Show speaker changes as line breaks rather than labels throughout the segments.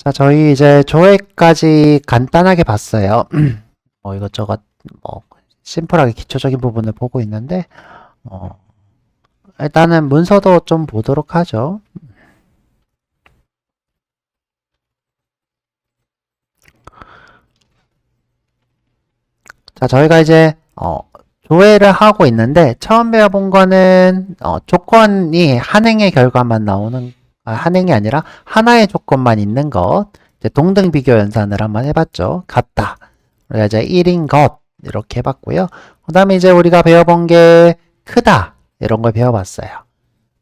자, 저희 이제 조회까지 간단하게 봤어요. 이것저것, 뭐, 심플하게 기초적인 부분을 보고 있는데, 어, 일단은 문서도 좀 보도록 하죠. 자, 저희가 이제, 조회를 하고 있는데, 처음 배워본 거는, 조건이 한행의 결과만 나오는, 한행이 아니라 하나의 조건만 있는 것, 이제 동등 비교 연산을 한번 해봤죠. 같다. 우리가 이제 1인 것, 이렇게 해봤고요. 그 다음에 이제 우리가 배워본 게 크다. 이런 걸 배워봤어요.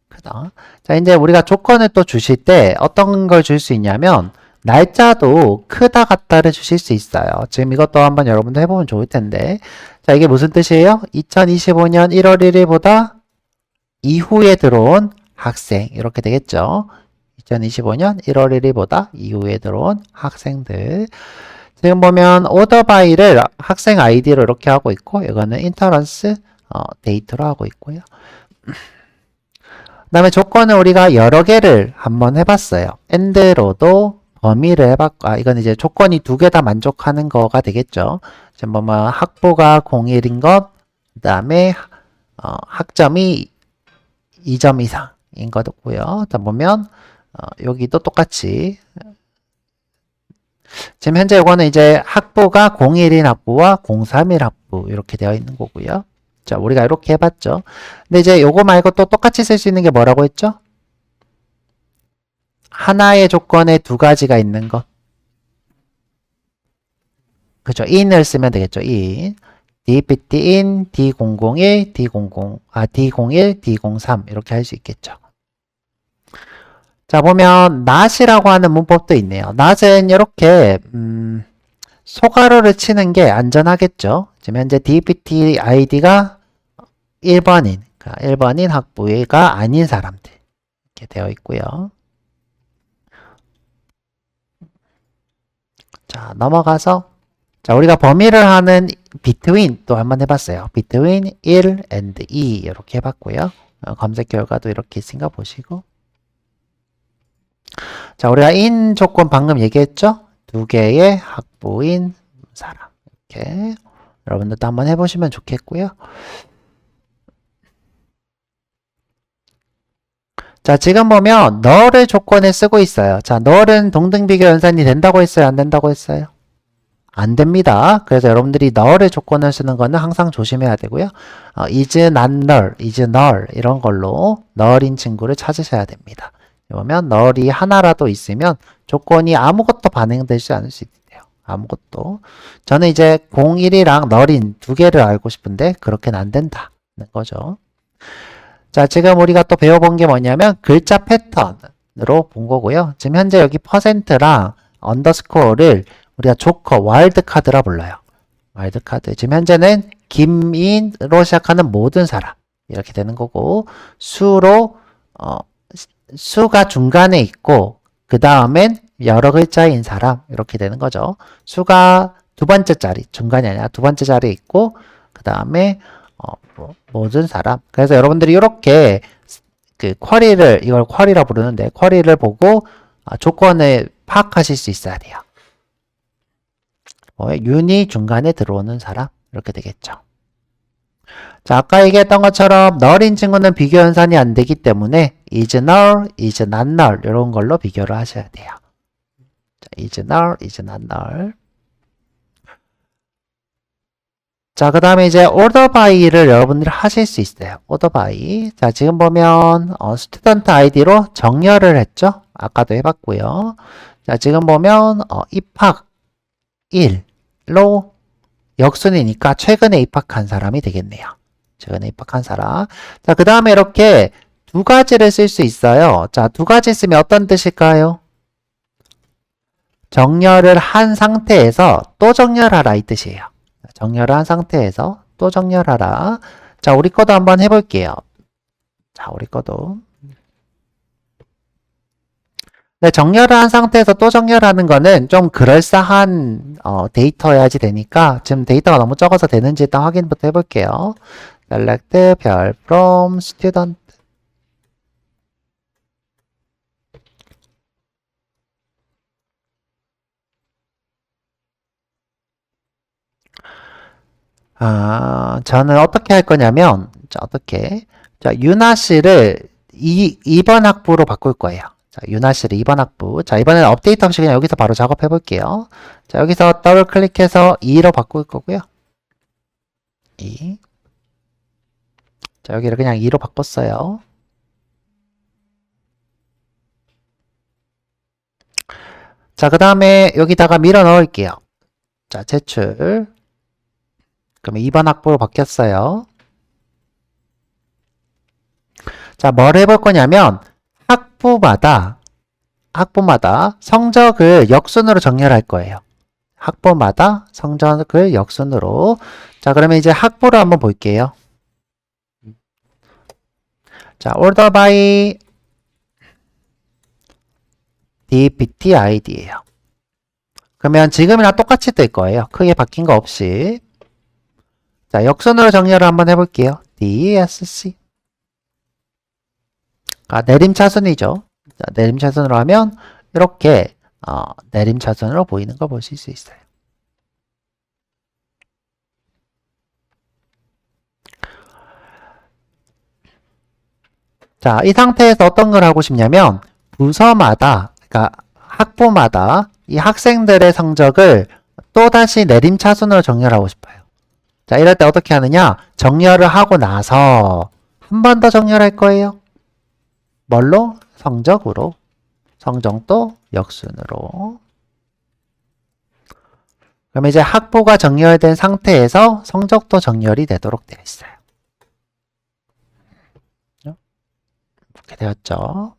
크다. 자, 이제 우리가 조건을 또 주실 때 어떤 걸 줄 수 있냐면, 날짜도 크다 같다를 주실 수 있어요. 지금 이것도 한번 여러분도 해보면 좋을 텐데. 자, 이게 무슨 뜻이에요? 2025년 1월 1일보다 이후에 들어온 학생. 이렇게 되겠죠. 2025년 1월 1일보다 이후에 들어온 학생들. 지금 보면 오더 바이를 학생 아이디로 이렇게 하고 있고, 이거는 인터런스 데이터로 하고 있고요. 그 다음에 조건을 우리가 여러 개를 한번 해봤어요. and로도 범위를 해봤고, 이건 이제 조건이 두 개 다 만족하는 거가 되겠죠. 지금 보면 학부가 01인 것, 그 다음에 학점이 2점 이상인 거고요. 자, 보면 여기도 똑같이 지금 현재 이거는 이제 학부가 01인 학부와 03일 학부 이렇게 되어 있는 거고요. 자, 우리가 이렇게 해봤죠. 근데 이제 요거 말고 또 똑같이 쓸 수 있는 게 뭐라고 했죠? 하나의 조건에 두 가지가 있는 것. 그죠? in을 쓰면 되겠죠. in. dpt in d001, d01, d03 이렇게 할 수 있겠죠. 자, 보면 not이라고 하는 문법도 있네요. not은 이렇게 소가로를 치는 게 안전하겠죠. 지금 현재 dpt id가 1번인, 그러니까 1번인 학부가 아닌 사람들 이렇게 되어 있고요. 자, 넘어가서 자, 우리가 범위를 하는 between 또 한번 해봤어요. between 1 and 2 이렇게 해봤고요. 검색 결과도 이렇게 있으니까 보시고. 자, 우리가 in 조건 방금 얘기했죠? 두 개의 학부인 사람. 이렇게 여러분들도 한번 해보시면 좋겠고요. 자, 지금 보면 null을 조건에 쓰고 있어요. 자, null은 동등비교 연산이 된다고 했어요? 안 된다고 했어요? 안 됩니다. 그래서 여러분들이 null의 조건을 쓰는 거는 항상 조심해야 되고요. is not null, is null 이런 걸로 null인 친구를 찾으셔야 됩니다. 그러면 null이 하나라도 있으면 조건이 아무것도 반영되지 않을 수 있대요. 아무것도. 저는 이제 01이랑 null인 두 개를 알고 싶은데 그렇게는 안 된다는 거죠. 자, 지금 우리가 또 배워본 게 뭐냐면 글자 패턴으로 본 거고요. 지금 현재 여기 퍼센트랑 언더스코어를 우리가 조커, 와일드카드라 불러요. 와일드카드. 지금 현재는 김인으로 시작하는 모든 사람. 이렇게 되는 거고, 수가 중간에 있고, 그 다음엔 여러 글자인 사람. 이렇게 되는 거죠. 수가 두 번째 자리, 중간이 아니라 두 번째 자리에 있고, 그 다음에, 모든 사람. 그래서 여러분들이 이렇게 그 이걸 쿼리라 부르는데, 쿼리를 보고 조건을 파악하실 수 있어야 돼요. 윤이 중간에 들어오는 사람 이렇게 되겠죠. 자, 아까 얘기했던 것처럼 null인 친구는 비교 연산이 안 되기 때문에 is null, is not null 이런 걸로 비교를 하셔야 돼요. 자, is null, is not null. 자, 그 다음에 이제 order by를 여러분들이 하실 수 있어요. order by. 자, 지금 보면 student id로 정렬을 했죠. 아까도 해봤고요. 자, 지금 보면 입학 1로 역순이니까 최근에 입학한 사람이 되겠네요. 최근에 입학한 사람. 자, 그 다음에 이렇게 두 가지를 쓸 수 있어요. 자, 두 가지 쓰면 어떤 뜻일까요? 정렬을 한 상태에서 또 정렬하라 이 뜻이에요. 정렬을 한 상태에서 또 정렬하라. 자, 우리 거도 한번 해볼게요. 자, 우리 거도. 네, 정렬을 한 상태에서 또 정렬하는 거는 좀 그럴싸한 데이터여야지 되니까 지금 데이터가 너무 적어서 되는지 일단 확인부터 해볼게요. select 별 from student. 저는 어떻게 할 거냐면, 자, 어떻게? 자, 유나 씨를 2번 학부로 바꿀 거예요. 자, 유나 씨를 2번 학부. 자, 이번에는 업데이트 없이 그냥 여기서 바로 작업해 볼게요. 자, 여기서 더블 클릭해서 2로 바꿀 거고요. 2. 자, 여기를 그냥 2로 바꿨어요. 자, 그 다음에 여기다가 밀어 넣을게요. 자, 제출. 그러면 2번 학부로 바뀌었어요. 자, 뭘 해볼 거냐면 학부마다 성적을 역순으로 정렬할 거예요. 학부마다 성적을 역순으로. 자, 그러면 이제 학부를 한번 볼게요. 자, order by dpt id예요. 그러면 지금이랑 똑같이 뜰 거예요. 크게 바뀐 거 없이. 자, 역순으로 정렬을 한번 해볼게요. DSC. 내림차순이죠. 자, 내림차순으로 하면 이렇게 내림차순으로 보이는 걸 보실 수 있어요. 자, 이 상태에서 어떤 걸 하고 싶냐면 부서마다, 그러니까 학부마다 이 학생들의 성적을 또다시 내림차순으로 정렬하고 싶어요. 자, 이럴 때 어떻게 하느냐? 정렬을 하고 나서 한 번 더 정렬할 거예요. 뭘로? 성적으로. 성적도 역순으로. 그럼 이제 학부가 정렬된 상태에서 성적도 정렬이 되도록 되어 있어요. 이렇게 되었죠.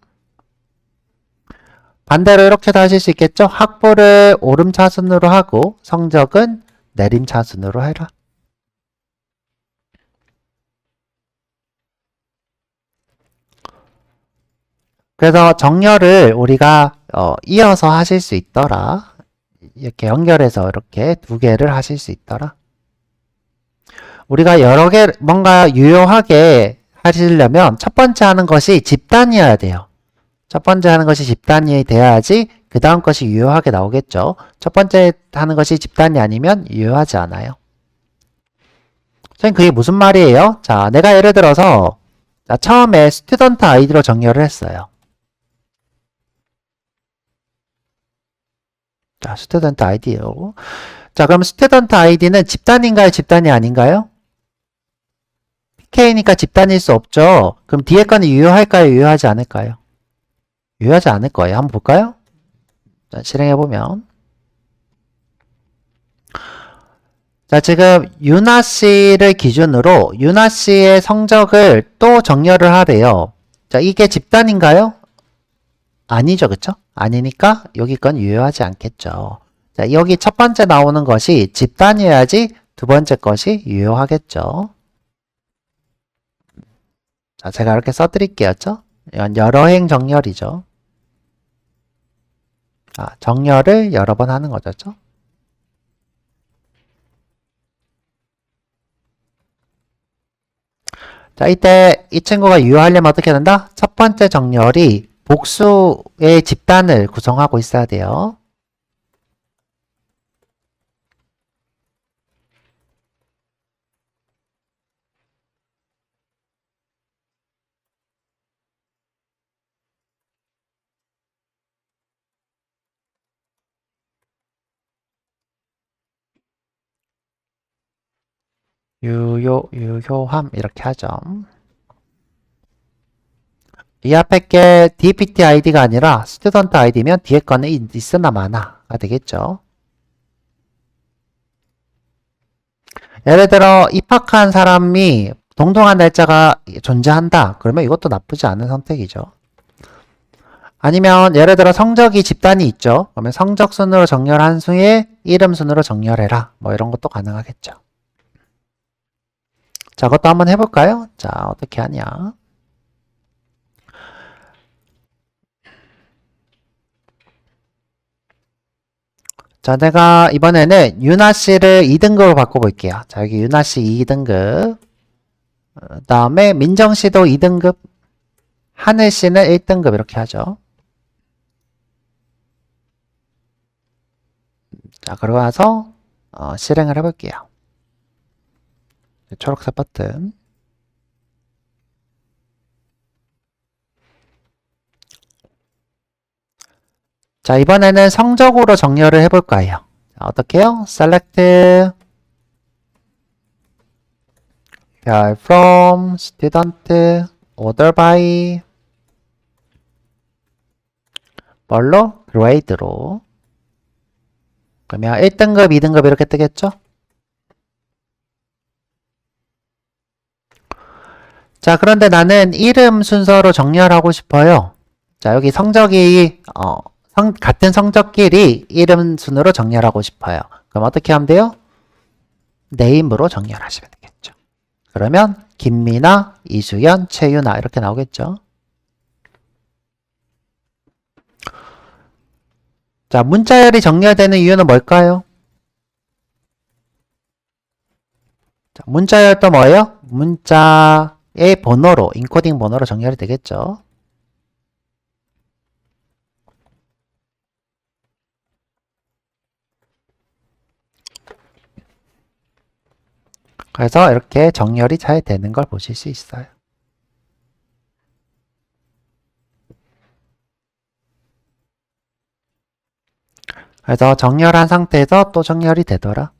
반대로 이렇게도 하실 수 있겠죠? 학부를 오름차순으로 하고 성적은 내림차순으로 해라. 그래서 정렬을 우리가 이어서 하실 수 있더라. 이렇게 연결해서 이렇게 두 개를 하실 수 있더라. 우리가 여러 개 뭔가 유효하게 하시려면 첫 번째 하는 것이 집단이어야 돼요. 첫 번째 하는 것이 집단이 돼야지 그 다음 것이 유효하게 나오겠죠. 첫 번째 하는 것이 집단이 아니면 유효하지 않아요. 선생님 그게 무슨 말이에요? 자, 내가 예를 들어서 처음에 스튜던트 아이디로 정렬을 했어요. 자, 스튜던트 아이디로. 자, 그럼 스튜던트 아이디는 집단인가요? 집단이 아닌가요? PK니까 집단일 수 없죠. 그럼 뒤에 거는 유효할까요? 유효하지 않을까요? 유효하지 않을 거예요. 한번 볼까요? 자, 실행해보면. 자, 지금 유나 씨를 기준으로 유나 씨의 성적을 또 정렬을 하래요. 자, 이게 집단인가요? 아니죠. 그쵸? 아니니까 여기 건 유효하지 않겠죠. 자, 여기 첫 번째 나오는 것이 집단이어야지 두 번째 것이 유효하겠죠. 자, 제가 이렇게 써드릴게요. 이건 여러행 정렬이죠. 정렬을 여러 번 하는 거죠. 자, 이때 이 친구가 유효하려면 어떻게 된다? 첫 번째 정렬이 복수의 집단을 구성하고 있어야 돼요. 유효함 이렇게 하죠. 이 앞에 게 DPT ID가 아니라 스튜던트 ID면 뒤에 거는 있으나 마나가 되겠죠. 예를 들어 입학한 사람이 동등한 날짜가 존재한다. 그러면 이것도 나쁘지 않은 선택이죠. 아니면 예를 들어 성적이 집단이 있죠. 그러면 성적 순으로 정렬한 수에 이름 순으로 정렬해라. 뭐 이런 것도 가능하겠죠. 자, 그것도 한번 해볼까요? 자, 어떻게 하냐. 자, 내가 이번에는 유나 씨를 2등급으로 바꿔볼게요. 자, 여기 유나 씨 2등급. 다음에 민정 씨도 2등급. 하늘 씨는 1등급 이렇게 하죠. 자, 그러고 나서 실행을 해볼게요. 초록색 버튼. 자, 이번에는 성적으로 정렬을 해볼 거예요. 자, 어떻게 해요? select 별 from student order by 뭘로? grade로. 그러면 1등급, 2등급 이렇게 뜨겠죠? 자, 그런데 나는 이름 순서로 정렬하고 싶어요. 자, 여기 성적이 같은 성적끼리 이름 순으로 정렬하고 싶어요. 그럼 어떻게 하면 돼요? 네임으로 정렬하시면 되겠죠. 그러면 김미나, 이수연, 최유나 이렇게 나오겠죠. 자, 문자열이 정렬되는 이유는 뭘까요? 자, 문자열도 뭐예요? 문자의 번호로, 인코딩 번호로 정렬이 되겠죠. 그래서 이렇게 정렬이 잘 되는 걸 보실 수 있어요. 그래서 정렬한 상태에서 또 정렬이 되더라.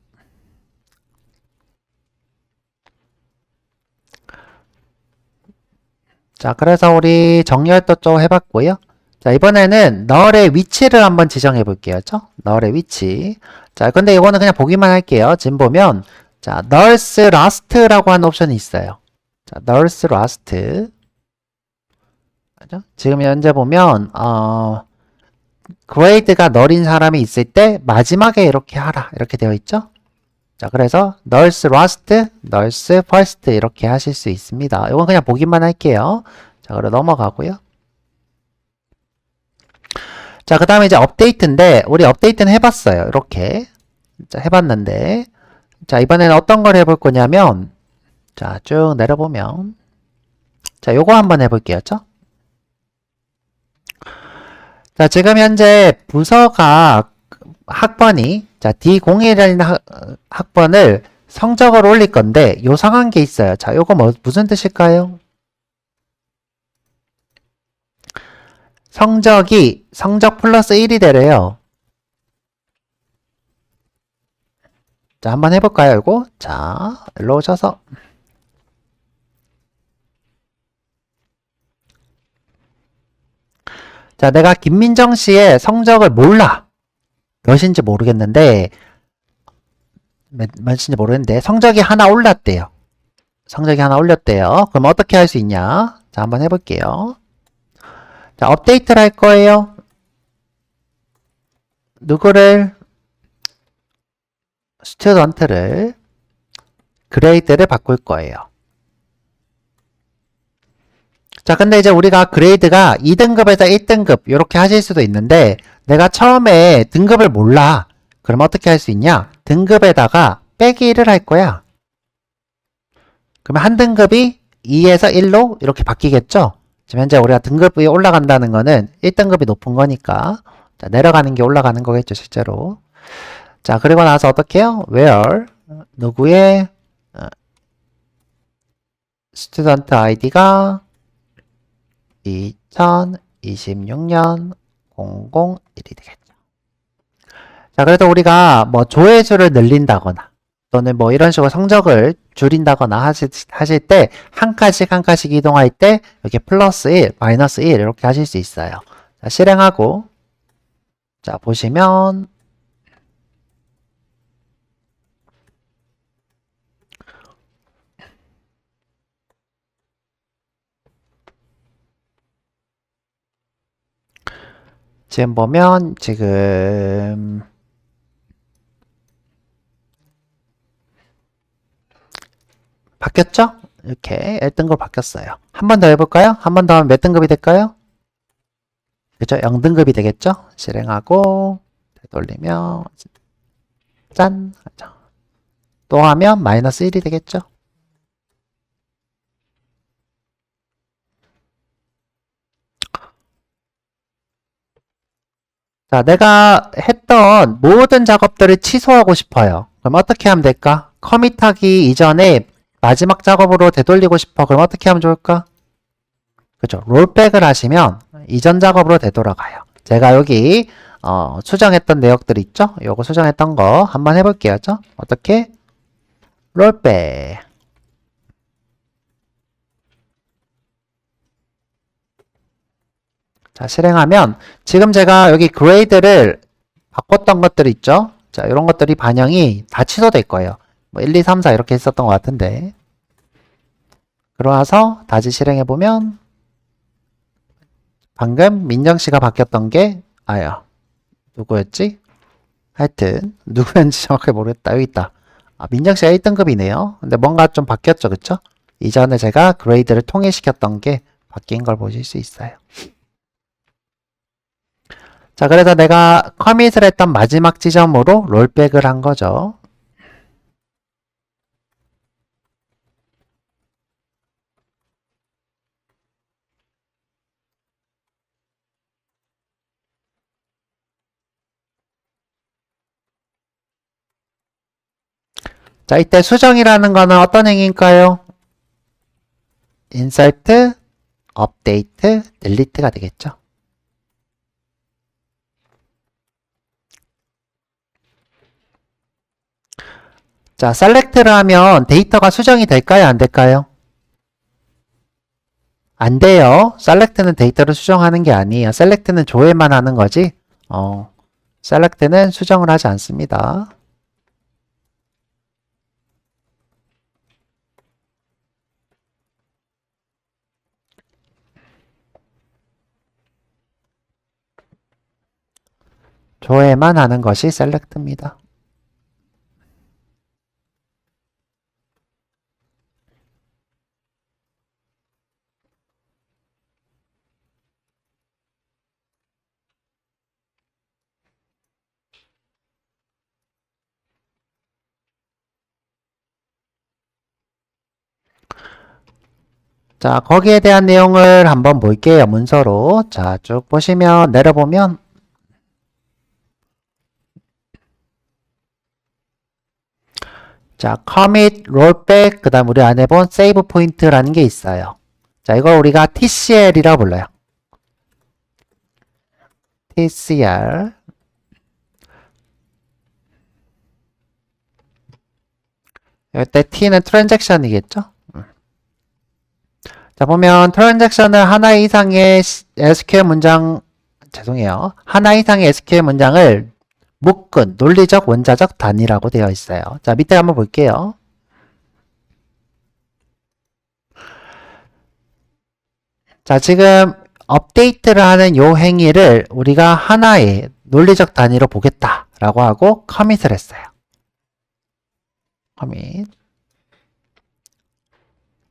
자, 그래서 우리 정렬도 좀 해봤고요. 자, 이번에는 널의 위치를 한번 지정해 볼게요. 널의 위치. 자, 근데 이거는 그냥 보기만 할게요. 지금 보면, 자, 널스 라스트라고 하는 옵션이 있어요. 자, 널스 라스트. 지금 현재 보면, 그레이드가 널인 사람이 있을 때 마지막에 이렇게 하라. 이렇게 되어 있죠? 자, 그래서 널스 라스트, 널스 퍼스트 이렇게 하실 수 있습니다. 이건 그냥 보기만 할게요. 자, 그럼 넘어가고요. 자, 그 다음에 이제 업데이트인데, 우리 업데이트는 해봤어요. 이렇게. 자, 해봤는데, 자, 이번에는 어떤 걸 해볼 거냐면, 자, 쭉 내려보면, 자, 요거 한번 해볼게요. 자, 지금 현재 부서가 학번이, 자, D01이라는 학번을 성적을 올릴 건데, 요상한 게 있어요. 자, 요거 무슨 뜻일까요? 성적 플러스 1이 되래요. 자, 한번 해볼까요, 이거? 자, 일로 오셔서. 자, 내가 김민정 씨의 성적을 몰라. 몇인지 모르겠는데, 몇인지 모르겠는데, 성적이 하나 올랐대요. 성적이 하나 올렸대요. 그럼 어떻게 할 수 있냐? 자, 한번 해볼게요. 자, 업데이트를 할 거예요. 누구를? 스튜던트를, 그레이드를 바꿀 거예요. 자, 근데 이제 우리가 그레이드가 2등급에서 1등급 이렇게 하실 수도 있는데 내가 처음에 등급을 몰라. 그럼 어떻게 할 수 있냐? 등급에다가 빼기 1을 할 거야. 그러면 한 등급이 2에서 1로 이렇게 바뀌겠죠? 지금 현재 우리가 등급이 올라간다는 거는 1등급이 높은 거니까 자, 내려가는 게 올라가는 거겠죠, 실제로. 자, 그리고 나서 어떻게 해요? where 누구의 스튜던트 아이디가 2026년 001이 되겠죠. 자, 그래서 우리가 뭐 조회수를 늘린다거나 또는 뭐 이런 식으로 성적을 줄인다거나 하실 때 한 칸씩 한 칸씩 이동할 때 이렇게 플러스 1, 마이너스 1 이렇게 하실 수 있어요. 자, 실행하고 자, 보시면 지금 보면 지금 바뀌었죠? 이렇게 1등급 바뀌었어요. 한 번 더 해볼까요? 한 번 더 하면 몇 등급이 될까요? 그죠? 0등급이 되겠죠? 실행하고 되돌리면 짠! 또 하면 마이너스 1이 되겠죠? 자, 내가 했던 모든 작업들을 취소하고 싶어요. 그럼 어떻게 하면 될까? 커밋하기 이전에 마지막 작업으로 되돌리고 싶어. 그럼 어떻게 하면 좋을까? 그죠? 롤백을 하시면 이전 작업으로 되돌아가요. 제가 여기 수정했던 내역들 있죠? 요거 수정했던 거 한번 해볼게요. 어떻게? 롤백. 자, 실행하면 지금 제가 여기 그레이드를 바꿨던 것들 있죠? 자, 이런 것들이 반영이 다 취소될 거예요. 뭐 1, 2, 3, 4 이렇게 했었던 것 같은데. 그러와서 다시 실행해보면 방금 민정 씨가 바뀌었던 게 누구였지? 하여튼 누구였는지 정확하게 모르겠다. 여기 있다. 민정 씨가 1등급이네요. 근데 뭔가 좀 바뀌었죠, 그쵸? 이전에 제가 그레이드를 통일시켰던 게 바뀐 걸 보실 수 있어요. 자, 그래서 내가 커밋을 했던 마지막 지점으로 롤백을 한 거죠. 자, 이때 수정이라는 거는 어떤 행위일까요? 인서트, 업데이트, 딜리트가 되겠죠. 자, 셀렉트를 하면 데이터가 수정이 될까요? 안 될까요? 안 돼요. 셀렉트는 데이터를 수정하는 게 아니에요. 셀렉트는 조회만 하는 거지. 셀렉트는 수정을 하지 않습니다. 조회만 하는 것이 셀렉트입니다. 자, 거기에 대한 내용을 한번 볼게요. 문서로. 자, 쭉 보시면, 내려보면, 자, commit, rollback, 그 다음 우리 안 해본 save point라는 게 있어요. 자, 이걸 우리가 TCL이라고 불러요. TCR. 이때 T는 트랜잭션이겠죠? 자, 보면 트랜잭션을 하나 이상의 SQL 문장, 죄송해요. 하나 이상의 SQL 문장을 묶은 논리적 원자적 단위라고 되어 있어요. 자, 밑에 한번 볼게요. 자, 지금 업데이트를 하는 요 행위를 우리가 하나의 논리적 단위로 보겠다라고 하고 커밋을 했어요. 커밋.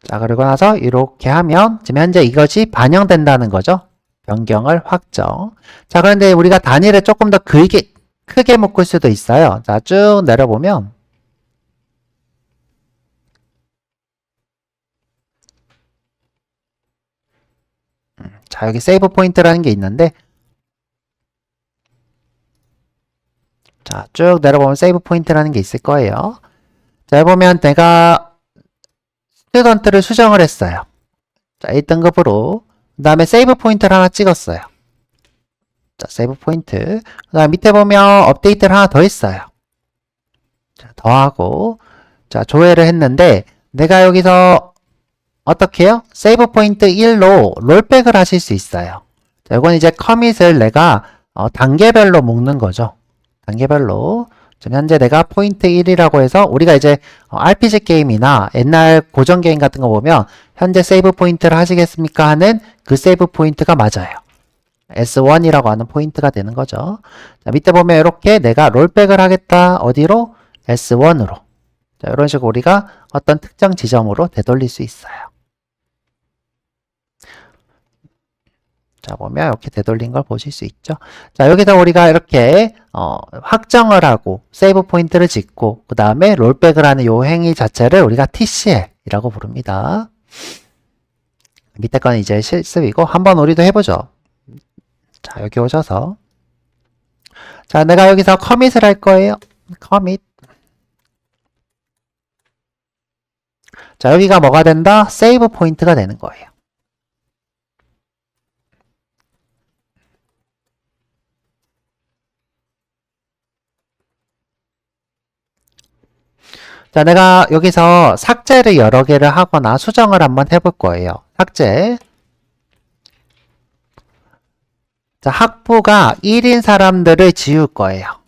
자, 그리고 나서 이렇게 하면 지금 현재 이것이 반영된다는 거죠. 변경을 확정. 자, 그런데 우리가 단위를 조금 더 크게 묶을 수도 있어요. 자, 쭉 내려보면 자, 여기 세이브 포인트라는 게 있는데 자, 쭉 내려보면 세이브 포인트라는 게 있을 거예요. 자, 해보면 내가 스튜던트를 수정을 했어요. 자, 1등급으로. 그 다음에 세이브 포인트를 하나 찍었어요. 자, 세이브 포인트. 그 다음 밑에 보면 업데이트를 하나 더 했어요. 자, 더하고. 자, 조회를 했는데, 내가 여기서 어떻게 해요? 세이브 포인트 1로 롤백을 하실 수 있어요. 자, 이건 이제 커밋을 내가 단계별로 묶는 거죠. 단계별로. 지금 현재 내가 포인트 1이라고 해서 우리가 이제 RPG 게임이나 옛날 고전 게임 같은 거 보면 현재 세이브 포인트를 하시겠습니까? 하는 그 세이브 포인트가 맞아요. S1이라고 하는 포인트가 되는 거죠. 자, 밑에 보면 이렇게 내가 롤백을 하겠다. 어디로? S1으로. 자, 이런 식으로 우리가 어떤 특정 지점으로 되돌릴 수 있어요. 자, 보면 이렇게 되돌린 걸 보실 수 있죠. 자, 여기서 우리가 이렇게 확정을 하고 세이브 포인트를 짓고 그 다음에 롤백을 하는 요 행위 자체를 우리가 TCL이라고 부릅니다. 밑에 건 이제 실습이고 한번 우리도 해보죠. 자, 여기 오셔서 자, 내가 여기서 커밋을 할 거예요. 커밋. 자, 여기가 뭐가 된다? 세이브 포인트가 되는 거예요. 자, 내가 여기서 삭제를 여러 개를 하거나 수정을 한번 해볼 거예요. 삭제. 자, 학부가 1인 사람들을 지울 거예요.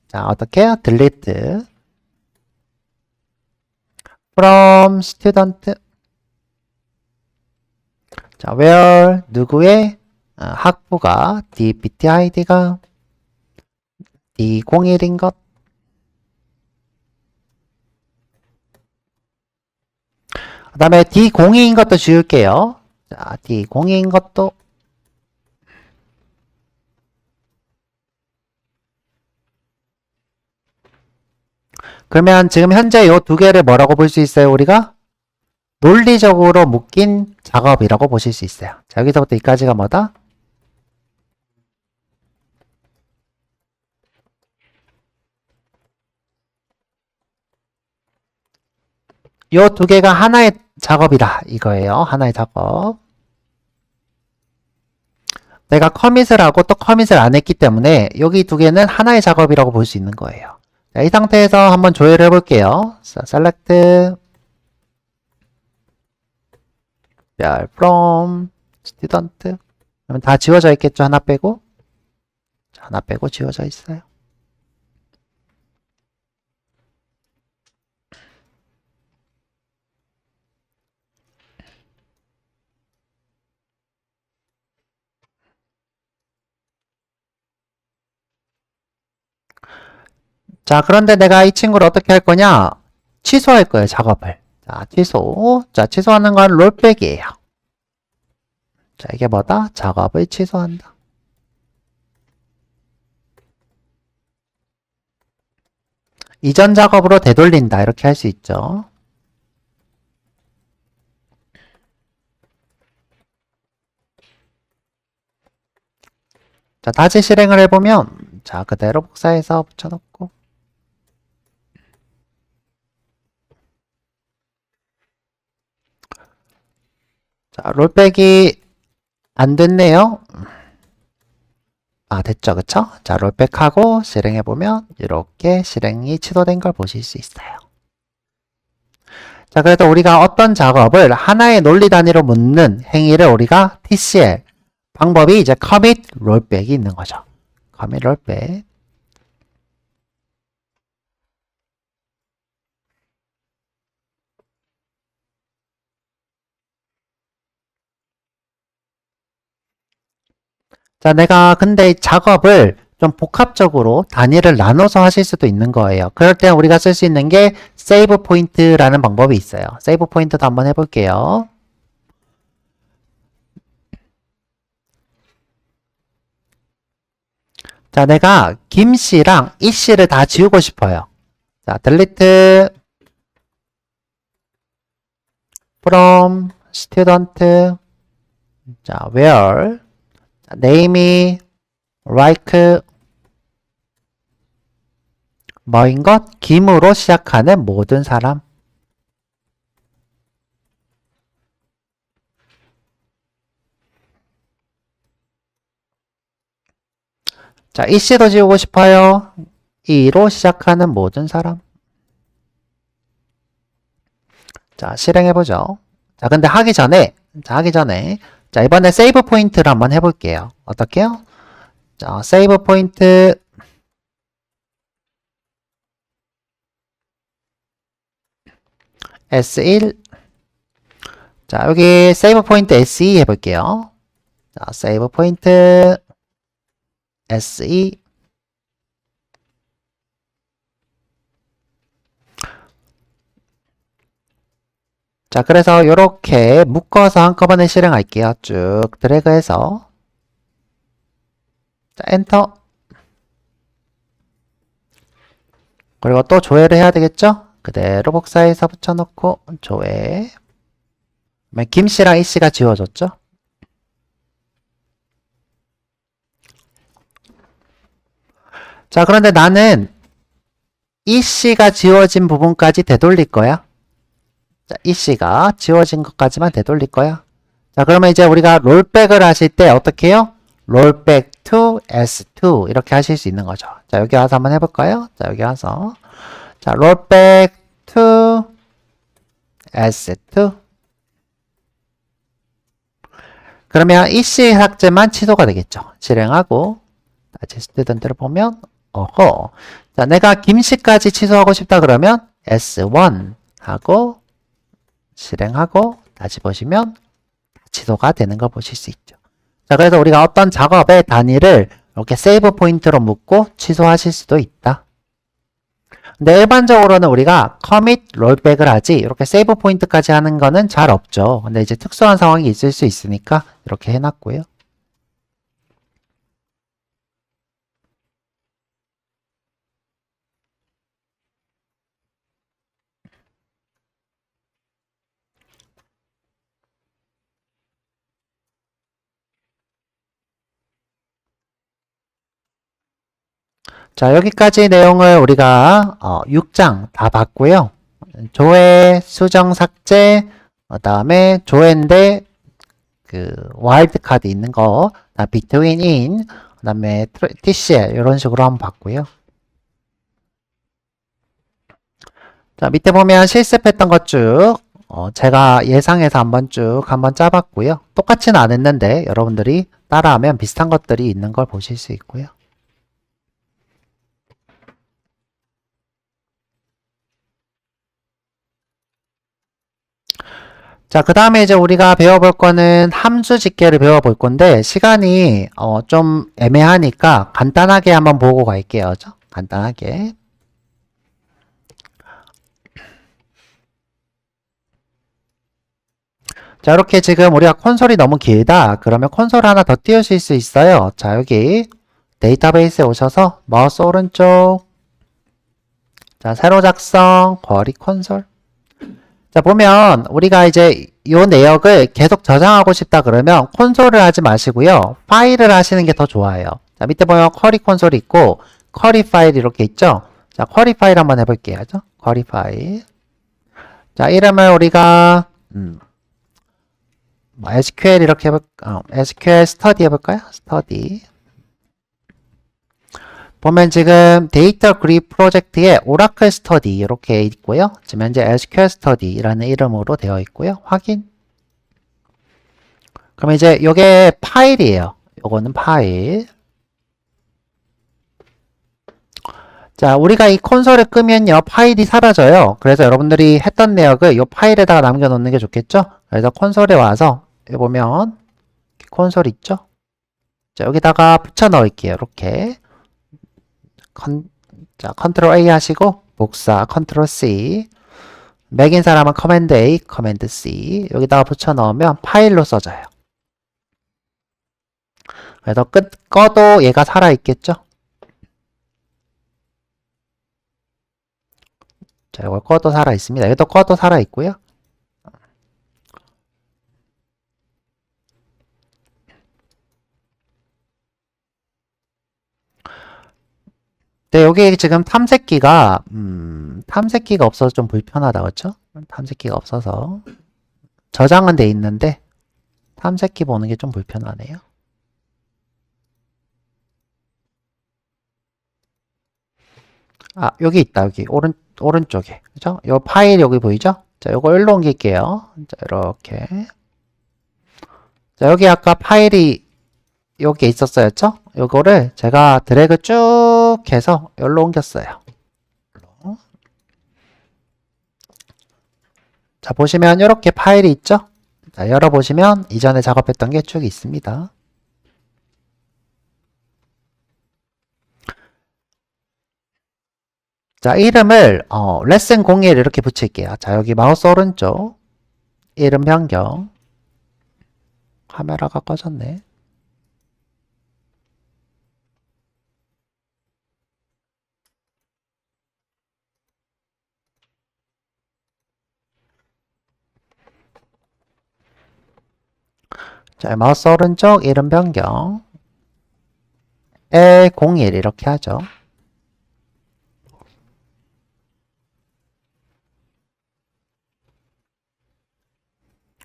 자, 어떻게 해요? delete from student. 자, where 누구의 학부가 dpt id가 D01인 것. 그 다음에 D02인 것도 지울게요. 자, D02인 것도. 그러면 지금 현재 이 두 개를 뭐라고 볼 수 있어요? 우리가 논리적으로 묶인 작업이라고 보실 수 있어요. 자, 여기서부터 여기까지가 뭐다? 이 두 개가 하나의 작업이다. 이거예요. 하나의 작업. 내가 커밋을 하고 또 커밋을 안 했기 때문에 여기 두 개는 하나의 작업이라고 볼 수 있는 거예요. 자, 이 상태에서 한번 조회를 해볼게요. 자, select 별 from student. 그러면 다 지워져 있겠죠? 하나 빼고. 자, 하나 빼고 지워져 있어요. 자, 그런데 내가 이 친구를 어떻게 할 거냐? 취소할 거예요, 작업을. 자, 취소. 자, 취소하는 건 롤백이에요. 자, 이게 뭐다? 작업을 취소한다. 이전 작업으로 되돌린다. 이렇게 할 수 있죠. 자, 다시 실행을 해보면, 자, 그대로 복사해서 붙여놓고. 자, 롤백이 안 됐네요. 아, 됐죠. 그쵸? 자, 롤백하고 실행해보면, 이렇게 실행이 취소된 걸 보실 수 있어요. 자, 그래서 우리가 어떤 작업을 하나의 논리 단위로 묻는 행위를 우리가 TCL, 방법이 이제 commit rollback이 있는 거죠. commit rollback. 자, 내가 근데 이 작업을 좀 복합적으로 단위를 나눠서 하실 수도 있는 거예요. 그럴 때 우리가 쓸 수 있는 게 save point라는 방법이 있어요. save point도 한번 해볼게요. 자, 내가 김 씨랑 이 씨를 다 지우고 싶어요. 자, delete from student. 자, where name이 like 뭐인 것? 김으로 시작하는 모든 사람. 자, 이 씨도 지우고 싶어요. 이로 시작하는 모든 사람. 자, 실행해보죠. 자, 근데 하기 전에, 자, 이번에 세이브 포인트를 한번 해볼게요. 어떻게요? 자, 세이브 포인트, S1. 자, 여기 세이브 포인트 SE 해볼게요. 자, 세이브 포인트, SE. 자, 그래서 이렇게 묶어서 한꺼번에 실행할게요. 쭉 드래그해서. 자, 엔터. 그리고 또 조회를 해야 되겠죠? 그대로 복사해서 붙여놓고 조회. 김씨랑 이씨가 지워졌죠? 자, 그런데 나는 이씨가 지워진 부분까지 되돌릴 거야. 자, 이 C가 지워진 것까지만 되돌릴 거야. 자, 그러면 이제 우리가 롤백을 하실 때 어떻게 해요? 롤백 to S2 이렇게 하실 수 있는 거죠. 자, 여기 와서 한번 해볼까요? 자, 여기 와서 자, 롤백 to S2 그러면 이 C 삭제만 취소가 되겠죠. 실행하고 다시 스튜던트를 보면 어허 자, 내가 김씨까지 취소하고 싶다 그러면 S1 하고 실행하고 다시 보시면 취소가 되는 걸 보실 수 있죠. 자, 그래서 우리가 어떤 작업의 단위를 이렇게 세이브 포인트로 묶고 취소하실 수도 있다. 근데 일반적으로는 우리가 커밋 롤백을 하지 이렇게 세이브 포인트까지 하는 거는 잘 없죠. 근데 이제 특수한 상황이 있을 수 있으니까 이렇게 해놨고요. 자, 여기까지 내용을 우리가 6장 다 봤고요. 조회, 수정, 삭제, 그다음에 조회인데 그 와일드 카드 있는 거, 비트윈 인, 그다음에 TCL 이런 식으로 한번 봤고요. 자, 밑에 보면 실습했던 것 쭉 제가 예상해서 한번 짜봤고요. 똑같지는 않았는데 여러분들이 따라하면 비슷한 것들이 있는 걸 보실 수 있고요. 자, 그 다음에 이제 우리가 배워볼 거는 함수 집계를 배워볼 건데, 시간이, 좀 애매하니까 간단하게 한번 보고 갈게요. 그죠? 간단하게. 자, 이렇게 지금 우리가 콘솔이 너무 길다. 그러면 콘솔 하나 더 띄우실 수 있어요. 자, 여기 데이터베이스에 오셔서 마우스 오른쪽. 자, 새로 작성, 쿼리 콘솔. 자, 보면 우리가 이제 이 내역을 계속 저장하고 싶다 그러면 콘솔을 하지 마시고요. 파일을 하시는 게 더 좋아요. 자, 밑에 보면 쿼리 콘솔이 있고 쿼리 파일 이렇게 있죠. 자, 쿼리 파일 한번 해볼게요. 쿼리 파일. 자, 이름을 우리가 SQL 이렇게 SQL 스터디 해볼까요? 스터디. 보면 지금 데이터 그립 프로젝트에 오라클 스터디 이렇게 있고요. 지금 현재 SQL 스터디라는 이름으로 되어 있고요. 확인. 그럼 이제 이게 파일이에요. 요거는 파일. 자, 우리가 이 콘솔을 끄면요. 파일이 사라져요. 그래서 여러분들이 했던 내역을 이 파일에다가 남겨놓는 게 좋겠죠? 그래서 콘솔에 와서 여기 보면 콘솔 있죠? 자, 여기다가 붙여 넣을게요. 이렇게. 자, 컨트롤 A 하시고 복사 컨트롤 C. 맥인 사람은 커맨드 A, 커맨드 C. 여기다가 붙여 넣으면 파일로 써져요. 그래서 꺼도 얘가 살아있겠죠? 자, 이걸 꺼도 살아있습니다. 얘도 꺼도 살아있고요. 네, 여기 지금 탐색기가 없어서 좀 불편하다, 그렇죠? 탐색기가 없어서 저장은 돼 있는데 탐색기 보는 게 좀 불편하네요. 아, 여기 있다, 여기 오른쪽에, 그죠? 요 파일 여기 보이죠? 자, 요거 일로 옮길게요. 자, 이렇게. 자, 여기 아까 파일이 여기 있었어요, 죠? 요거를 제가 드래그 쭉 해서 여기로 옮겼어요. 자, 보시면 이렇게 파일이 있죠? 자, 열어보시면 이전에 작업했던 게 쭉 있습니다. 자, 이름을 레슨 01 이렇게 붙일게요. 자, 여기 마우스 오른쪽 이름 변경. 카메라가 꺼졌네. 자, 마우스 오른쪽 이름 변경. L01 이렇게 하죠.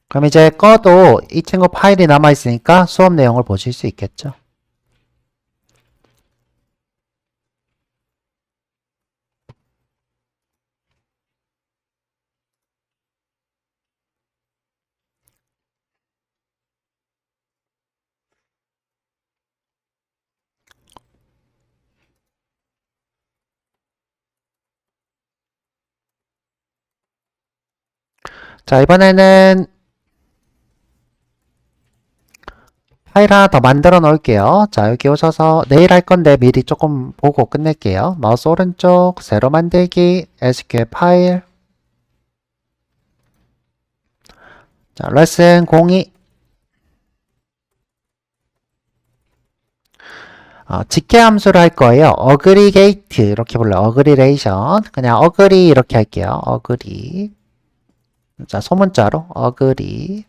그럼 이제 꺼도 이 친구 파일이 남아있으니까 수업 내용을 보실 수 있겠죠. 자, 이번에는 파일 하나 더 만들어 놓을게요. 자, 여기 오셔서 내일 할 건데 미리 조금 보고 끝낼게요. 마우스 오른쪽, 새로 만들기, SQL 파일. 자, 레슨 02. 직계 함수를 할 거예요. 어그리게이트 이렇게 불러요. 어그리레이션. 그냥 어그리 이렇게 할게요. 어그리. 자, 소문자로 어그리.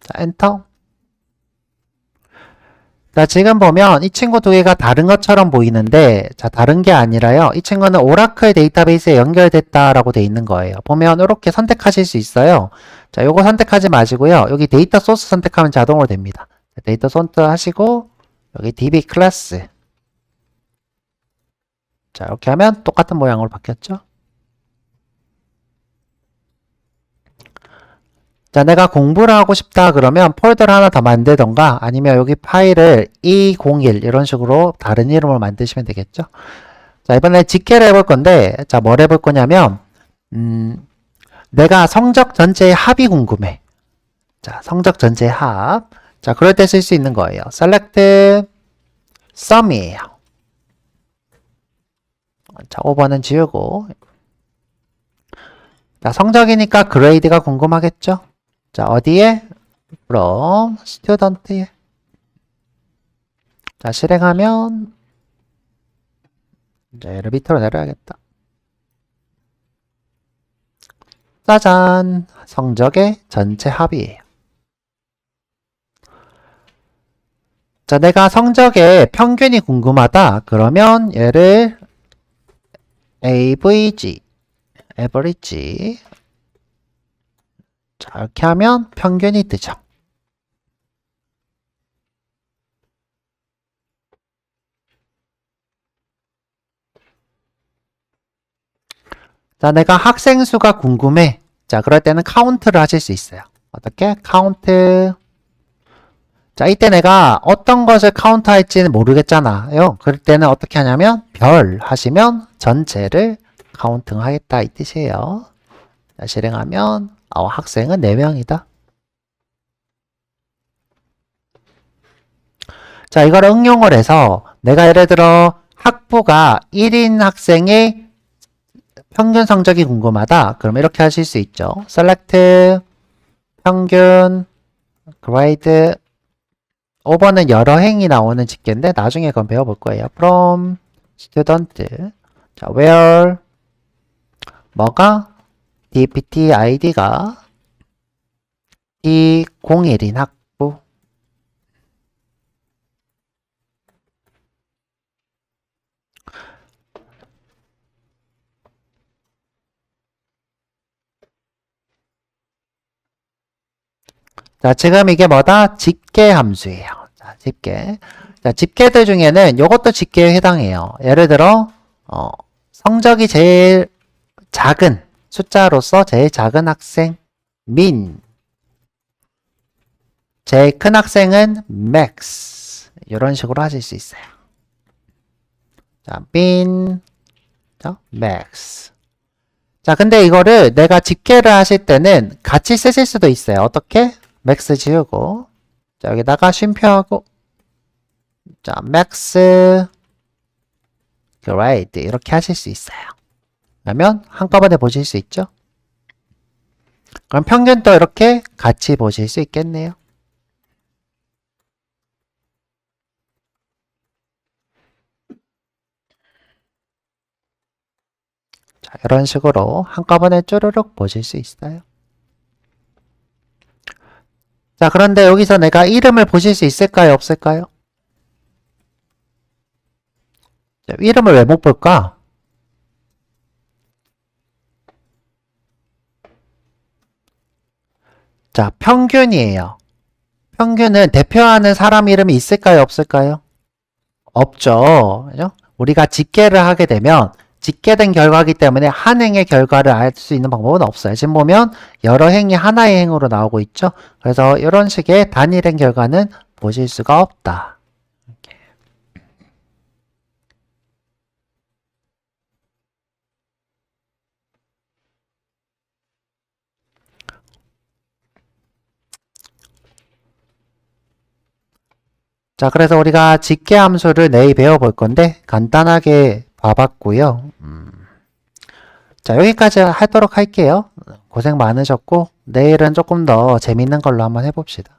자, 엔터. 자, 지금 보면 이 친구 두 개가 다른 것처럼 보이는데, 자, 다른 게 아니라요. 이 친구는 오라클 데이터베이스에 연결됐다라고 돼 있는 거예요. 보면 이렇게 선택하실 수 있어요. 자, 요거 선택하지 마시고요. 여기 데이터 소스 선택하면 자동으로 됩니다. 자, 데이터 소스 하시고, 여기 DB 클래스. 자, 이렇게 하면 똑같은 모양으로 바뀌었죠? 자, 내가 공부를 하고 싶다 그러면 폴더를 하나 더 만들던가 아니면 여기 파일을 201 이런 식으로 다른 이름으로 만드시면 되겠죠. 자, 이번에 집계를 해볼 건데, 자, 뭘 해볼 거냐면, 내가 성적 전체의 합이 궁금해. 자, 성적 전체의 합. 자, 그럴 때 쓸 수 있는 거예요. select sum이에요. 자, 5번은 지우고. 자, 성적이니까 그레이드가 궁금하겠죠? 자, 어디에? from student에. 자, 실행하면, 자, 얘를 밑으로 내려야겠다. 짜잔! 성적의 전체 합이에요. 자, 내가 성적의 평균이 궁금하다. 그러면 얘를 average, average. 자, 이렇게 하면 평균이 뜨죠. 자, 내가 학생 수가 궁금해. 자, 그럴 때는 카운트를 하실 수 있어요. 어떻게? 카운트. 자, 이때 내가 어떤 것을 카운트 할지는 모르겠잖아요. 그럴 때는 어떻게 하냐면 별 하시면 전체를 카운팅 하겠다 이 뜻이에요. 자, 실행하면 학생은 4명이다. 자, 이걸 응용을 해서 내가 예를 들어 학부가 1인 학생의 평균 성적이 궁금하다. 그럼 이렇게 하실 수 있죠. select 평균 grade 5번은 여러 행이 나오는 집계인데 나중에 그건 배워볼 거예요. from student 자, where 뭐가 dpt id가 D01인 학부 자, 지금 이게 뭐다? 집계 함수예요. 자, 집계. 자, 집계들 중에는 이것도 집계에 해당해요. 예를 들어, 성적이 제일 작은 숫자로서 제일 작은 학생, min. 제일 큰 학생은 max. 이런 식으로 하실 수 있어요. 자, min, max. 자, 근데 이거를 내가 집계를 하실 때는 같이 쓰실 수도 있어요. 어떻게? 맥스 지우고 자, 여기다가 쉼표하고 자, 맥스 그레이드 이렇게 하실 수 있어요. 그러면 한꺼번에 보실 수 있죠? 그럼 평균도 이렇게 같이 보실 수 있겠네요. 자, 이런 식으로 한꺼번에 쪼르륵 보실 수 있어요. 자, 그런데 여기서 내가 이름을 보실 수 있을까요? 없을까요? 자, 이름을 왜 못 볼까? 자, 평균이에요. 평균은 대표하는 사람 이름이 있을까요? 없을까요? 없죠. 그죠? 우리가 집계를 하게 되면 집계된 결과이기 때문에 한 행의 결과를 알 수 있는 방법은 없어요. 지금 보면 여러 행이 하나의 행으로 나오고 있죠. 그래서 이런 식의 단일행 결과는 보실 수가 없다. 자, 그래서 우리가 집계 함수를 내일 배워볼 건데 간단하게 봐봤고요. 자, 여기까지 하도록 할게요. 고생 많으셨고 내일은 조금 더 재밌는 걸로 한번 해봅시다.